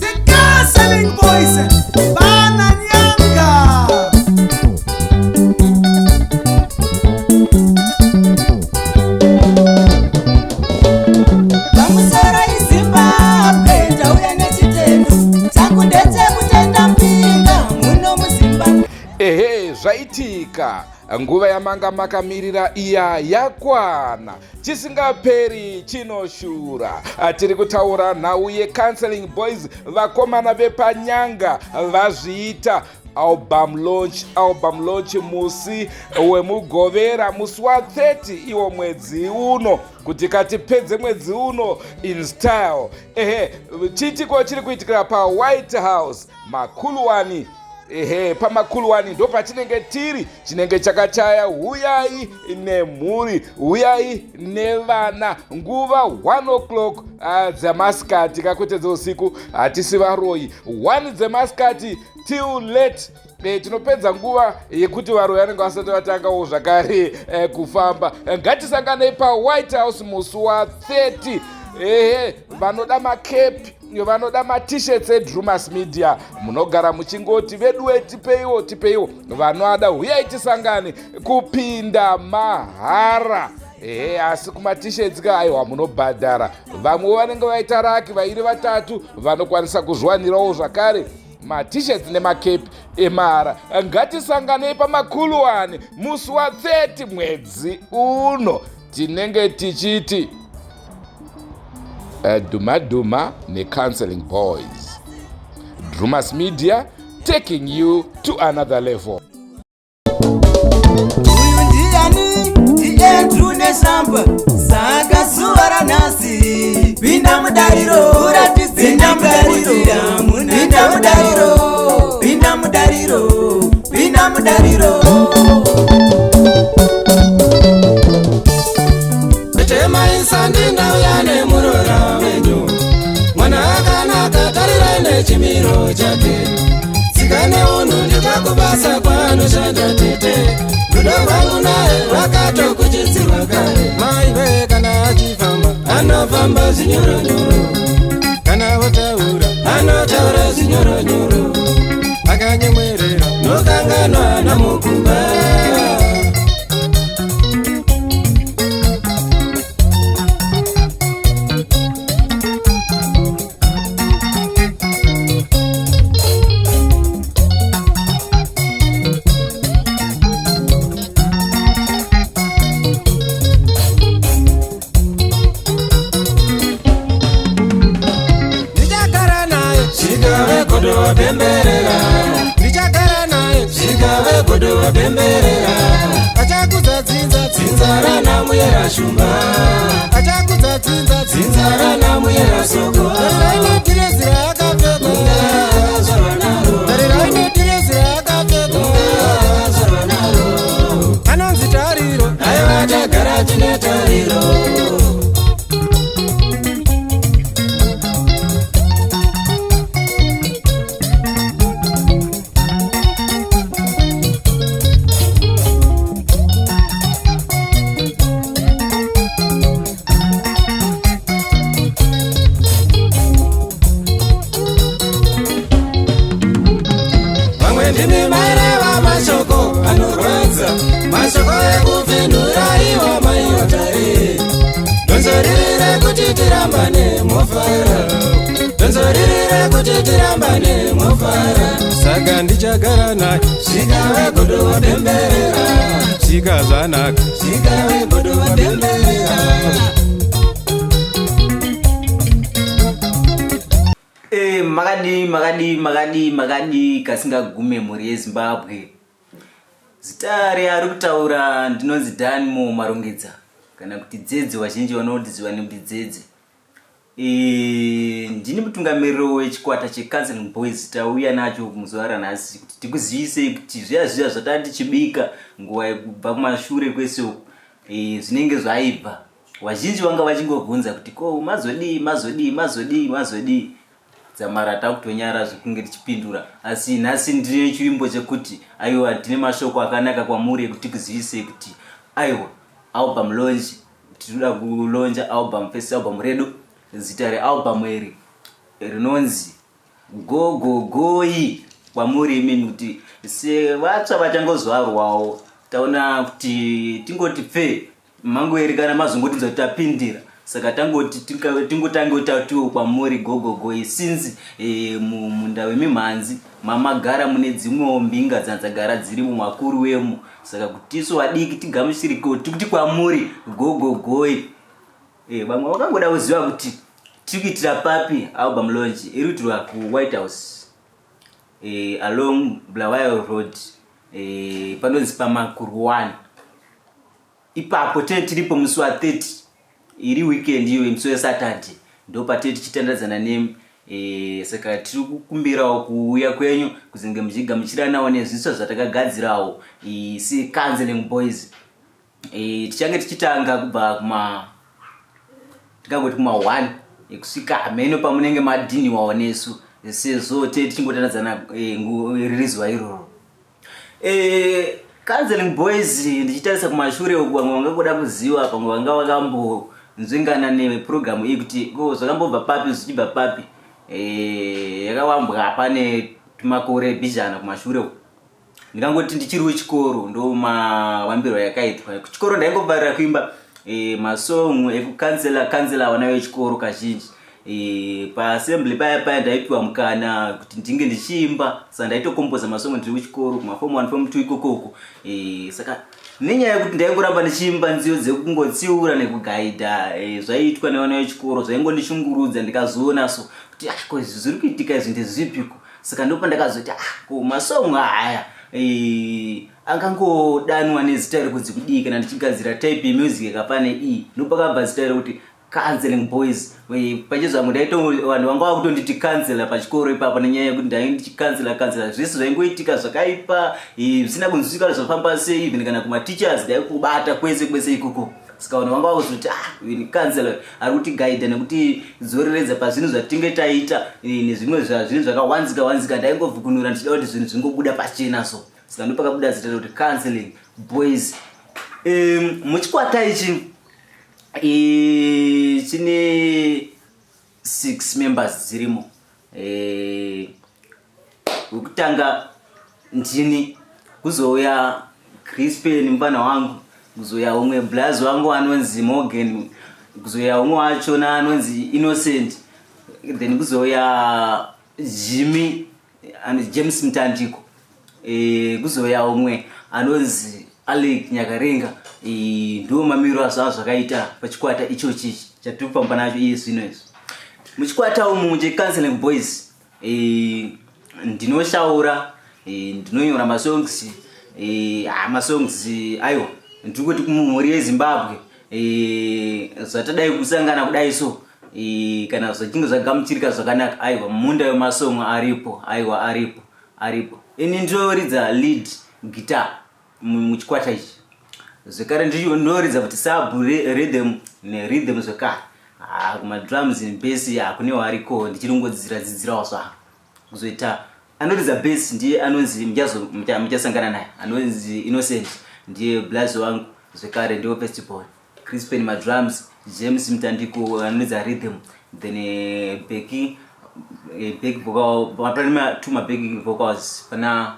The Counselling Boys, Bananyanga. Vamusoro iZimbabwe tauya nechitendo chakudetse kutenda mpinga muno muZimbabwe. Ehe, zvaitika. Nguva yamanga makamirira iya yakwana, chisingaperi chinoshura. Tiri kutaura nhau yeCounselling Boys, vakomana vepanyanga vazviita album launch musi wemugovera, musi wa30 iwo mwedzi uno, kuti katipedze mwedzi uno in style. Ehe, chitiko chiri kuitikira paWhite House Makuluwani. Ehe, paMakuluwani ndo patinenge tiri, chinenge chakachaya huyai nemhuri, huyai nevana, nguva 1 o'clock dzemasikati, kakwete dzeusiku hatisi varoi, 1 dzemasikati till late. Tinopedza nguva yekuti varoi vanenge vasati vatangawo zvakare kufamba. Ngatisanganei paWhite House musi wa30. Ehe, vanoda makepi, vanoda ma-t-shirts eDrewmas Media, munogara muchingoti veduwe tipeiwo, vanoada huyai tisangane, kupinda mahara. Asi kuma-t-shirts aiwa munobhadhara. Vamwe vanenge vaita raki vairi vatatu vanokwanisa kuzwanirawo zvakare ma-t-shirts nemakepi emahara. Ngatisanganei paMakuluwani musi wa30 mwedzi uno. Tinenge tichiti Duma neCounselling Boys. Drewmas Media, taking you to another level. Pinda mudariro. Chimiro chake sikane ono ndikakubasa kwanoshanda tete rudo rwangu naye rwakatokuchidzirwa kare. Maive kana achifamba anofamba zvinyoronyoro, kana otaura anotaura zvinyoronyoro, akanyemwerera nokanganwa namukumba. Achakudza dzinza ramuyera shumba, achakudza dzinza ramuyera soko. Direzira akapfeka anonzi tariro, aiwa tagara tine tariro. Ndimi maireva mashoko anorwadza, mashoko ekuvhenura iwo maiyotare. Donzoririre kuti tirambane mofara, donzoririre kuti tirambane mofara. Saka ndichagara naye, svika wegodo wabemberera, svika zvanaka, svika wegodo wabemberera. Makadi kasingagume mhuri yeZimbabwe. Zita ari kutaura ndinonzi Danmore Marongedza, kana kuti Dzedze, vazhinji vanodziwa nekuti Dzedze. Ndini mutungamiriri wechikwata cheCounselling Boys. Tauya nacho muzuva ranhasi kuti tikuzivise kuti zviya zvatati tichibika nguva yekubva kumashure kwese zvinenge zvaibva. Vazhinji vanga vachingobvunza kuti ko mazodii. Dzamara takutonyara zvikunge tichipindura. Asi nhasi ndine chiimbo chekuti aiwa tine mashoko akanaka kwamuri ekuti tikuzivise kuti aiwa album launch, tinoda kulonja album, first album redu. zita realbum iri rinonzi gogogoi kwamuri imini kuti sevatsva vachangozvarwawo taona kuti tingoti pfe mangweri kana mazongotinza kuti tapindira saka tingotange utatiwo kwamuri gogogoi since munda wemimhanzi mamagara mune dzimwewo mbinga dzanzagara dziri mumakuru wemo saka kuti isu vadiki tigamuchiriko tikuti kwamuri gogogoi vamwe vakangoda kuziva kuti tikuitira papi album launch iriitirwa kuWhite House along Blawayo Road panonzi pamakuru 1 ipapo tiripo musi wa30 iri weekend iyo musi weSaturday ndo patete tichitandadzana nemi saka tiri kukumbirawo kuuya kwenyu kuzinge muchigamuchiranawo nezviso zvatakagadzirawo seCounselling Boys. Tichange tichitanga kubva tikangoti kuma 1 kusvika hameno pamunenge madhiniwawo nesu sezvo tichingotandadzana ririzwa iroro. Counselling Boys ndichitarisa kumashure uku vamwe vangangoda kuziva pamwe vanga vakambonzvengana neprogramu iyi kuti zvakambobva papi zvichibva papi. Yakawambwa pane tumakore bhizhana kumashure uku. Ndingangoti ndichiri wechikoro ndo mawambirwa yakaitwa. Kuchikoro ndaingobvarira kuimba masong ekukansela vana vechikoro kazhinji. Paassembly paya ndaipiwa mukana kuti ndinge ndichiimba saka ndaitokompoza masong ndiri kuchikoro kumaform 1 form 2 ikokoko. Saka nenyaya yekuti ndaingoramba ndichiimba nziyo dzekungotsiura nekugaidha zvaiitwa nevana vechikoro zvaingondishungurudza ndikazoona so kuti zviri kuitika izvi ndezvipiko. Saka ndopa ndakazoti masong aya angangodanwa nezita rekunzi kudii kana ndichigadzira type yemusic yakafane iyi ndopakabva zita rekuti Counselling Boys. Pachizvangu ndaito vanhu vanga vakutonditi cancela pachikoro ipapo nenyaya yekuti ndainge ndichikansela zvese zvaingoitika zvakaipa zvisina kunzwika zvafamba sei even kana kumateachers ndaikubata kwese ikoko. Saka vanhu vanga vakuzoti cancela ari kuti guide nekuti zoreredza pazvinhu zvatinge taita nezvimwe zvinhu zvakawanzika ndaingovhukunura ndichida kuti zvinhu zvingobuda pachena so. Saka ndopakabuda zita rekuti Counselling Boys. Muchikwata ichi chine 6 members dzirimo. Wekutanga ndini, kuzouya Crispin mfana wangu, kuzouya umwe Blaze wangu anonzi Morgan, kuzouya umwe wachona anonzi Innocent, then kuzouya Jimmy and James Mtandiko, kuzouya umwe anonzi Alec Nyakarenga. Ndo mamiro zvakaita pachikwata ichochi chatupamba nacho iye zvino izvo. Muchikwata umu muchiCounselling Boys ndinoshaura, ndinonyora masongs, masongs aiwa ndikoti kumhuri yeZimbabwe zvatadai kusangana kudai so kana zvachinge zvagamuchirika zvakanaka aiwa munda wemasong aripo aiwa aripo. Ini ndinoridza lead guitar muchikwata ichi. Zvekare ndinoridza kuti sub rhythm nerhythm zvekare. Kuma drums nebass hakunewo ariko ndichirongodzidzirawo zvangu. Kuzoita anoridza bass ndiye anonzi muchasangana naye anonzi Innocent ndiye Blaze wangu. Zvekare ndiwo festival. Crispin madrums, James Mtandiko anoridza rhythm, then Becky vocal, pana 2 backing vocals pana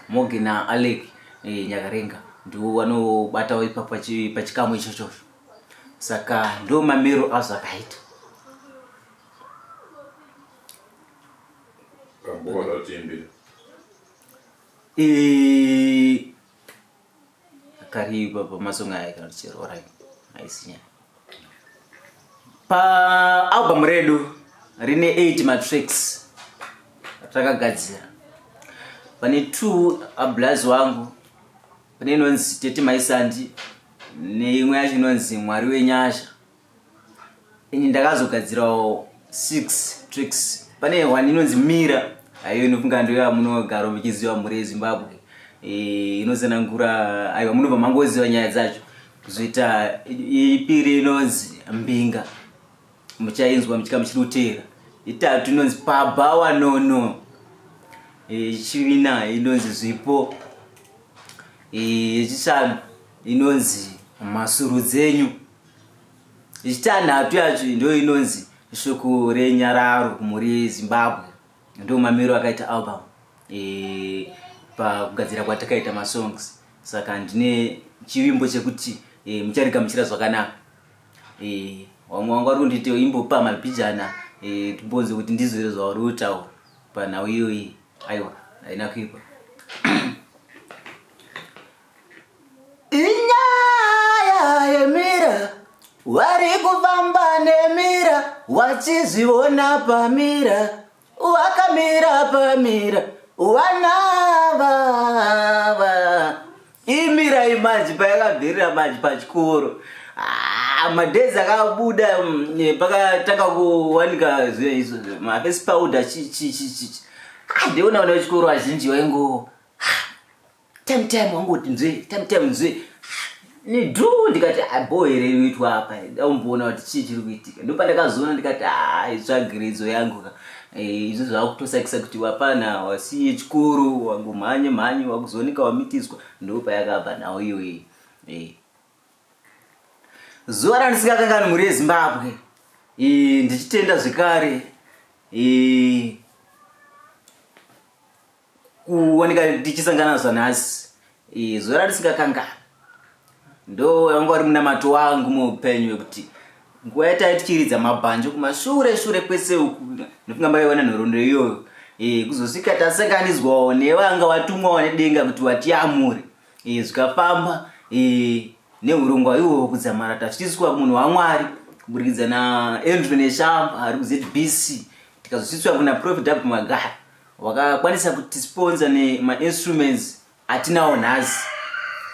Morgan na Alec Nyakarenga ndo vanobatawo ipapo pachikamu ichocho. Saka ndo mamiro azvakaita. Kamboda timbi. Kariba pamasong aya kana chero right. Aisinya. Pa album redu rine 8 matracks takagadzira. Pane 2 ablaze wangu. Pane inonzi Tete Maisandi neimwe yacho inonzi Mwari wenyasha. Ini ndakazogadzirawo 6 tracks. Pane 1 inonzi Mira, ayo inofunga ndoya munogara muchiziva muri yeZimbabwe. Inozanangura aiwa munobva mangoziva nyaya dzacho. Kuzoita ipiri inonzi Mbinga, muchainzwa muchikamuchirutera. Itatu inonzi Pabawa Nono. Chivina inonzi Zvipo. Chishanu inonzi Masuru dzenyu. Chitanhatu yacho ndo inonzi shoko renyararo muri Zimbabwe. Ndo mamiro akaita album pakugadzira kwatakaita masongs. Saka ndine chivimbo chekuti mucharika muchira zvakanaka. Wamwe wanga rundite imbopa mapijana tibonze kuti ndizere zvauri utaura panhau iyoyi. Aiwa, haina kuipa. Inyaya yemira wari kufamba nemira wachizviona pamira wakamira pamira wanavava imira imanji payakabvirira manji pachikoro. Madhezi akabuda pakatanga kuwanika mafesi powder ndeona vana vechikoro vazhinji vaingo time wangoti time nzwe nidhu ndikati abohererwitwa apa ndaumboona kuti chii chiri kuitika. Ndopandakazoona ndikati itsvagiridzo yangu izvo zvakutosakisa kuti wapana wasiye chikoro wangomhanye wakuzonika wamitiswa. Ndopayakabva nhau iyoyi. Zuva randisingakangani mhuri yeZimbabwe ndichitenda zvekare kuoneka ndichisangana zvanhasi. Zuva randisingakangani ndo wanga wari munamato wangu muupenyu wekuti nguva yatai tichiridza mabhanjo kumashure kwese uku ndofunga mbaiona nhoroondo iyoyo kuzosvika tasanganidzwawo nevanga vatumwawo nedenga kuti vatiamure zvikafamba neurongwa ihwohwo kudzamara tachitiswa munhu waMwari kuburikidza naAndrew Neshamba ari kuZBC tikazosvitswa kuna Prophet W Magara wakakwanisa kutisponsor nemainstruments atinawo nhasi.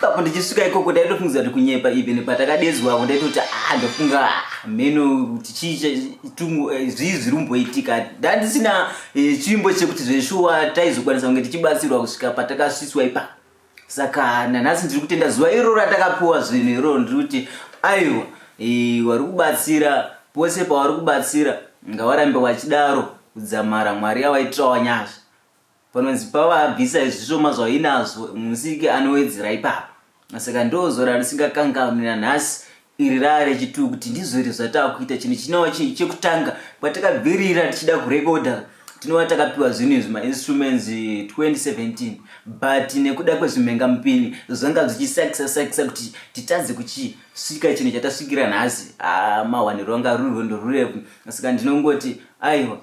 Papo ndichisvika ikoko ndaitofungiza kuti kunyepa even patakadedzwako ndaitoti ndofunga mheno kuti chii zvii zvirumboitika. Ndandisina chimbo chekuti zveshuwa taizokwanisa kunge tichibatsirwa kusvika patakasvitswa ipapo. Saka nanhasi ndiri kutenda zuva iro ratakapuwa zvinhu iroro ndiri kuti aiwa wari kubatsira pose pavari kubatsira ngavarambe vachidaro kudzamara Mwari avaitirawo nyasha. Panonzi pavabvisa zvishoma zvainazvo musiki anowedzera ipapo. Saka ndozo randisingakanganwi nanhasi iri rare chituku kuti ndizvo iri zvatakuita chinhu chinawo chekutanga kwatakabvirira tichida kurekodha. Tinova takapiwa zvinhu izvi mainstruments 2017 but nekuda kwezvimenga mupini zvanga zvichisakisa kuti titadze kuchisvika chinhu chatasvikira nhasi. Mawaniro anga ruri rwendo rurefu. Saka ndinongoti aiwa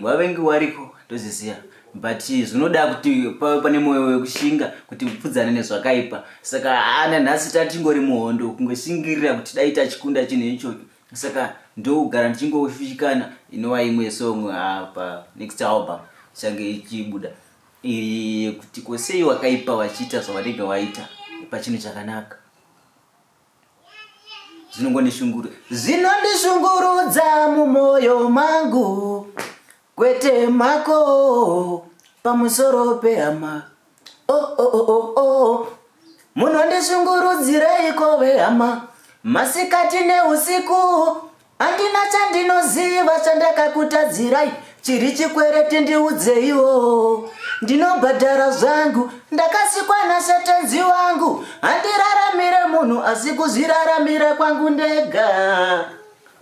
vavengi variko toziziya but zvinoda kuti pave pane mwoyo wekushinga kuti upfudzane nezvakaipa. Saka nanhasi tatingori muhondo kungoshingirira kuti dai tachikunda chinhu ichocho. Saka ndogara ndichingoshushikana inova imwe song pa next album change ichibuda kuti kosei wakaipa wachiita zvavanenge waita pachinhu chakanaka. Zvinondishungurudza mumwoyo mangu kwete mako pamusoro pehama. Munondishungurudzireiko vehama masikati neusiku? Handina chandinoziva chandakakutadzirai chiri chikwereti ndiudzeiwo. Ndinobhadhara zvangu ndakasikwa nashatanzi wangu. Handiraramire munhu asi kuzviraramira kwangu ndega.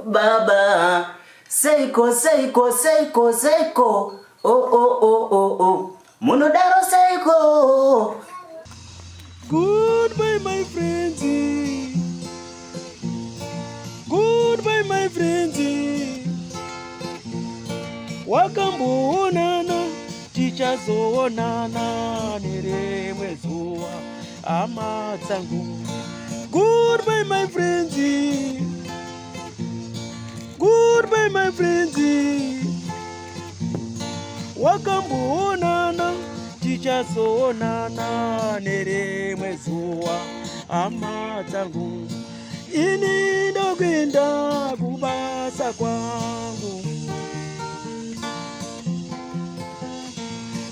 Baba seiko munodaro seiko. Goodbye my friends, goodbye my friends. Wakamboonana tichazoonana nerimwe zuva hama dzangu. Goodbye my friends, goodbye my friends. Wakamboonana tichazoonana nerimwe zuva hama dzangu. Ini ndokuenda kubasa kwangu.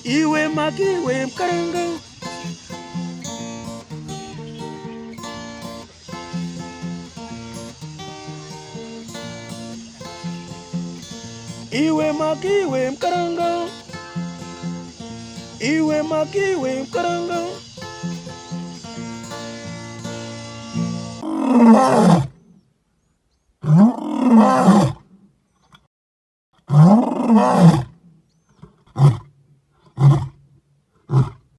Iwe magiwe mkaranga. Iwe magiwe mkaranga. Iwe magiwe mkaranga. Danmore.